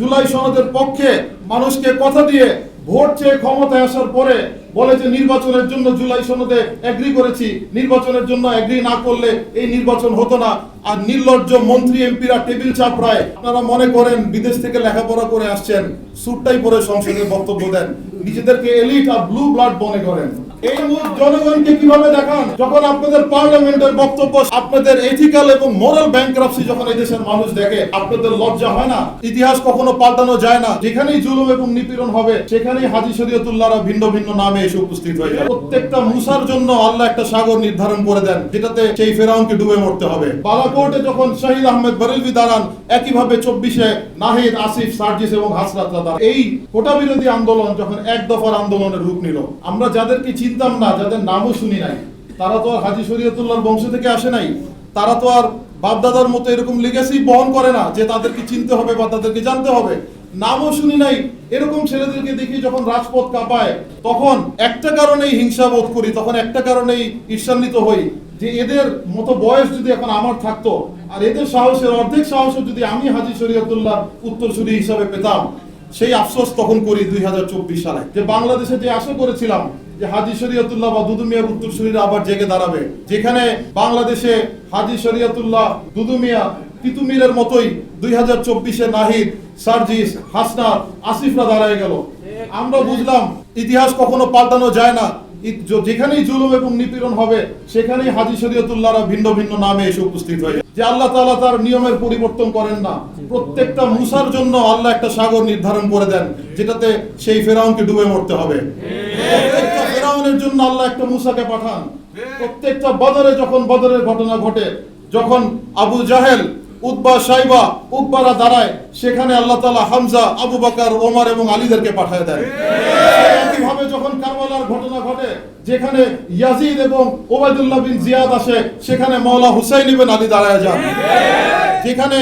জুলাই সনদের পক্ষে মানুষকে কথা দিয়ে ভোট চেয়ে ক্ষমতায় আসার পরে বলে যে নির্বাচনের জন্য জুলাই সনদে এগ্রি করেছি, নির্বাচনের জন্য এগ্রি না করলে এই নির্বাচন হতো না। আর নির্লজ্জ মন্ত্রী এমপিরা টেবিল চাপড়ায়। আপনারা মনে করেন বিদেশ থেকে লেখাপড়া করে আসছেন, স্যুটটাই পরে সংসদে বক্তব্য দেন, নিজেদেরকে এলিট আর ব্লু ব্লাড মনে করেন। এই মুখ জনগণকে কিভাবে দেখান যখন আপনাদের পার্লামেন্টের বক্তব্য, আপনাদের এথিক্যাল এবং মোরাল ব্যাংক্রাপসি যখন এই দেশের মানুষ দেখে, আপনাদের লজ্জা হয় না? ইতিহাস কখনো পাল্টানো যায় না। যেখানেই জুলুম এবং নিপীড়ন হবে সেখানেই হাজী শরীয়তুল্লাহরা ভিন্ন ভিন্ন নামে এসে উপস্থিত হয়ে যায়। প্রত্যেকটা মুসার জন্য আল্লাহ একটা সাগর নির্ধারণ করে দেন, যেটাতে সেই ফেরাউনকে ডুবে মরতে হবে। বালাকোটে যখন শহীদ আহমেদ বরেলভী দাঁড়ান, একইভাবে 24-এ নাহিদ, আসিফ, সার্জিস এবং হাসরাতরা দাঁড়ান। এই কোটা বিরোধী আন্দোলন যখন এক দফার আন্দোলনের রূপ নিল, আমরা যাদেরকে চিনতাম না, যাদের নামও শুনি নাই, তারা তো আর হাজী শরীয়তুল্লাহর বংশ থেকে আসে নাই, তারা তো আর বাপদাদার মতো এরকম লিগেসি বহন করে না যে তাদেরকে চিনতে হবে বা তাদেরকে জানতে হবে। নামও শুনি নাই এরকম ছেলেদেরকে দেখি যখন রাজপথ কাঁপায়, তখন একটা কারণেই হিংসা বোধ করি, তখন একটা কারণেই ঈর্ষান্বিত হই যে এদের মতো বয়স যদি এখন আমার থাকতো, আর এদের সাহসের অর্ধেক সাহস যদি আমি হাজী শরীয়তুল্লাহ উত্তরসূরি হিসাবে পেতাম, সেই আফসোস তখন করি 2024 সালে, যে বাংলাদেশে যে আশা করেছিলাম যে হাজী শরীয়তুল্লাহ বা দুদু মিয়ার উত্তরসূরিরা আবার জেগে দাঁড়াবে, যেখানে বাংলাদেশে হাজী শরীয়তুল্লাহ, দুদু মিয়া, তিতু মীরের মতোই 2024-এ নাহিদ, সার্জিস, হাসনাত, আসিফরা দাঁড়ায় গেল। আমরা বুঝলাম ইতিহাস কখনো পাল্টানো যায় না। যেখানেই জুলুম এবং নিপীড়ন হবে সেখানেই হাজী শরীয়তুল্লাহরা ভিন্ন ভিন্ন নামে এসে উপস্থিত হয়ে যায়। যে আল্লাহ তাআলা তার নিয়মের পরিবর্তন করেন না। প্রত্যেকটা মুসার জন্য আল্লাহ একটা সাগর নির্ধারণ করে দেন, যেটাতে সেই ফেরাউনকে ডুবে মরতে হবে। প্রত্যেকটা ফেরাউনের জন্য আল্লাহ একটা মুসাকে পাঠান। প্রত্যেকটা বদরে যখন বদরের ঘটনা ঘটে, যখন আবু জাহেল, উতবা, সাইবা, উকবারা দাঁড়ায়, সেখানে আল্লাহ তাআলা হামজা, আবু বকর, ওমর এবং আলীদেরকে পাঠিয়ে দেন। একইভাবে যখন কারবালার ঘটনা ঘটে, যেখানে ইয়াজিদ এবং ওবায়দুল্লাহ বিন জিয়াদ আসে, সেখানে মাওলা হুসাইন ইবনে আলী দাঁড়ায় যান। যেখানে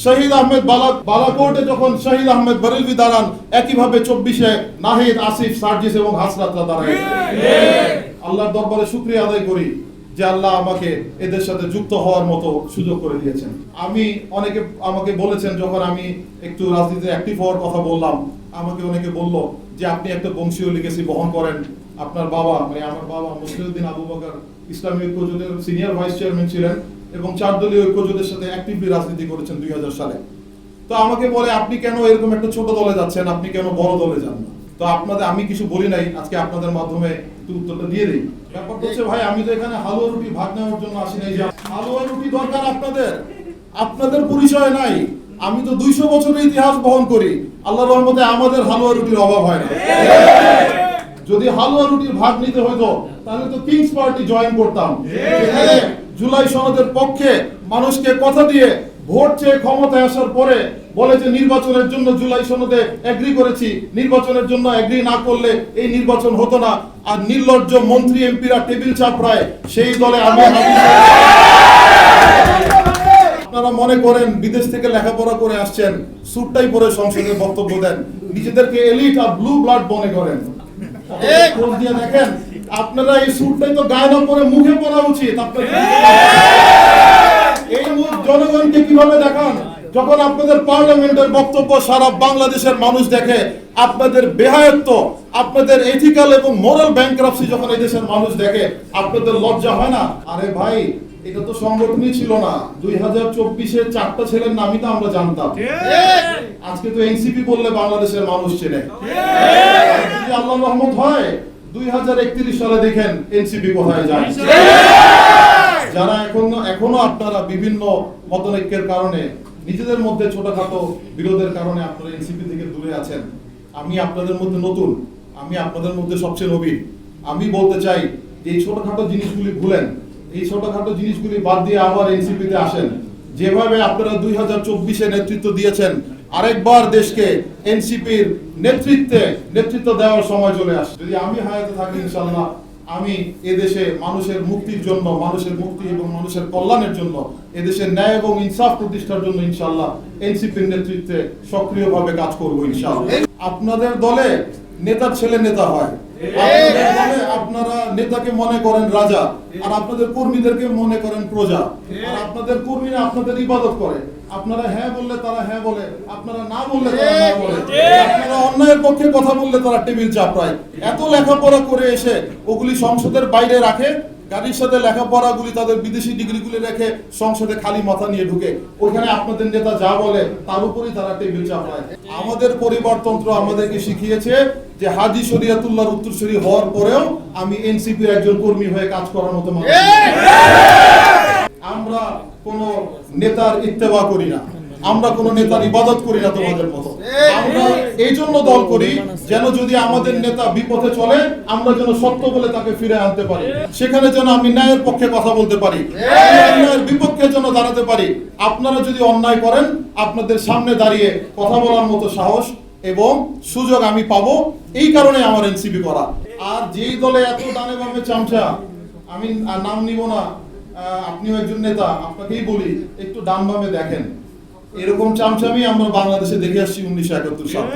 শহীদ আহমেদ বালাকোটে যখন শহীদ আহমেদ বরেলভী দাঁড়ান, একইভাবে 24-এ নাহিদ, আসিফ, সার্জিস এবং হাসরাতরা দাঁড়ায়। আল্লাহর দরবারে শুকরিয়া আদায় করি যে আল্লাহ আমাকে এদের সাথে যুক্ত হওয়ার মতো সুযোগ করে দিয়েছেন। অনেকে আমাকে বলেছেন, যখন আমি একটু রাজনীতিতে অ্যাক্টিভ হওয়ার কথা বললাম, আমাকে অনেকে বলল যে আপনি একটা বংশীয় লিগেসি বহন করেন। আপনার বাবা, মানে আমার বাবা মুসলিউদ্দিন আবু বকর ইসলামী ঐক্য জোটের সিনিয়র ভাইস চেয়ারম্যান ছিলেন এবং 4 দলীয় ঐক্য জোটের সাথে অ্যাক্টিভলি রাজনীতি করেছেন 2000 সালে। তো আমাকে বলে, আপনি কেন এরকম একটা ছোট দলে যাচ্ছেন, আপনি কেন বড় দলে যান না? তো আমি কিছু বলি নাই, আজকে আপনাদের মাধ্যমে একটু উত্তরটা দিয়ে দিই। ব্যাপারটা হচ্ছে, ভাই, আমি তো এখানে হালুয়া রুটি ভাগ নেওয়ার জন্য আসি নাই। যে হালুয়া রুটি দরকার আপনাদের পরিচয় নাই। আমি তো 200 বছরের ইতিহাস বহন করি। আল্লাহর রহমতে আমাদের হালুয়া রুটির অভাব হয় না। যদি হালুয়া রুটির ভাগ নিতে হইতো তাহলে তো কিংস পার্টি জয়েন করতাম। জুলাই সনদের পক্ষে মানুষকে কথা দিয়ে ভোট চেয়ে ক্ষমতায় আসার পরে বলে যে নির্বাচনের জন্য জুলাই সনদে এগ্রি করেছি, নির্বাচনের জন্য এগ্রি না করলে এই নির্বাচন হতো না। আর নির্লজ্জ মন্ত্রী এমপিরা টেবিল চাপড়ায়, সেই দলে আমি। আপনারা মনে করেন বিদেশ থেকে লেখাপড়া করে আসছেন, স্যুটটাই পরে সংসদে বক্তব্য দেন, নিজেদেরকে এলিট আর ব্লু ব্লাড মনে করেন। খোঁজ দিয়ে দেখেন, আপনারা এই স্যুটটাই তো গায়ে না পরে মুখে পরা উচিত। এই মুখ জনগণকে কিভাবে দেখান যখন আপনাদের পার্লামেন্টের বক্তব্য সারা বাংলাদেশের মানুষ দেখে, আপনাদের বেহায়ত্ব, আপনাদের এথিক্যাল এবং মোরাল ব্যাংক্রাপসি যখন এই দেশের মানুষ দেখে, আপনাদের লজ্জা হয় না? আরে ভাই, এটা তো সংগঠনই ছিল না। 2024-এ 4টা ছেলের নামই তো আমরা জানতাম। আজকে তো এনসিপি বললে বাংলাদেশের মানুষ চেনে। যদি আল্লাহর রহমত হয়, 2031 সালে দেখেন এনসিপি কোথায় যায়। যারা এখনো আপনারা বিভিন্ন মতনৈক্যের কারণে, নিজেদের মধ্যে ছোটখাটো বিরোধের কারণে আপনারা এনসিপি থেকে দূরে আছেন, আমি আপনাদের মধ্যে নতুন, আমি আপনাদের মধ্যে সবচেয়ে নবীন। আমি বলতে চাই যে এই ছোটখাটো জিনিসগুলি ভুলেন, এই ছোটখাটো জিনিসগুলি বাদ দিয়ে আবার এনসিপিতে আসেন। যেভাবে আপনারা 2024-এ নেতৃত্ব দিয়েছেন, আরেকবার দেশকে এনসিপির নেতৃত্ব দেওয়ার সময় চলে আসে। যদি আমি হায়াতে থাকি, ইনশাআল্লাহ আমি এদেশে মানুষের মুক্তির জন্য, মানুষের মুক্তি এবং মানুষের কল্যাণের জন্য, এদেশের ন্যায় এবং ইনসাফ প্রতিষ্ঠার জন্য ইনশাআল্লাহ এনসিপির নেতৃত্বে সক্রিয়ভাবে কাজ করব ইনশাআল্লাহ। আপনাদের দলে নেতার ছেলে নেতা হয়, আপনারা নেতাকে মনে করেন রাজা, আর আপনাদের কর্মীদেরকে মনে করেন প্রজা। আর আপনাদের কর্মীরা আপনাদের ইবাদত করে, আপনারা হ্যাঁ বললে তারা হ্যাঁ বলে, আপনারা না বললে তারা না বলে, আপনারা অন্যায়ের পক্ষে কথা বললে তারা টেবিল চাপড়ায়। এত লেখাপড়া করে এসে ওগুলি সংসদের বাইরে রাখে, গাড়ির সাথে লেখাপড়াগুলি তাদের বিদেশি ডিগ্রিগুলি রেখে সংসদে খালি মাথা নিয়ে ঢুকে, ওইখানে আপনাদের নেতা যা বলে তার উপরই তারা টেবিল চাপড়ায়। আমাদের পরিবারতন্ত্র আমাদেরকে শিখিয়েছে যে হাজী শরিয়াতুল্লাহর উত্তরসূরি হওয়ার পরেও আমি এনসিপির একজন কর্মী হয়ে কাজ করার মতো মানুষ। আমরা কোন নেতার ইত্তেবা করি না, আমরা কোন নেতার ইবাদত করি না তোমাদের মতো। আমরা এই জন্য দল করি যেন যদি আমাদের নেতা বিপথে চলে আমরা যেন সত্য বলে তাকে ফিরে আনতে পারি, সেখানে যেন আমি ন্যায়ের পক্ষে কথা বলতে পারি, অন্যায়ের বিপক্ষে যেন দাঁড়াতে পারি। আপনারা যদি অন্যায় করেন আপনাদের সামনে দাঁড়িয়ে কথা বলার মতো সাহস এবং সুযোগ আমি পাবো, এই কারণে আমার এনসিপি করা। আর যেই দলে এত ডানে বামে চামচা, আমি নাম নিব না, আপনিও একজন নেতা, আপনাকেই বলি একটু ডান বামে দেখেন। এরকম চামচামি আমরা বাংলাদেশে দেখে আসছি 1971 সালে।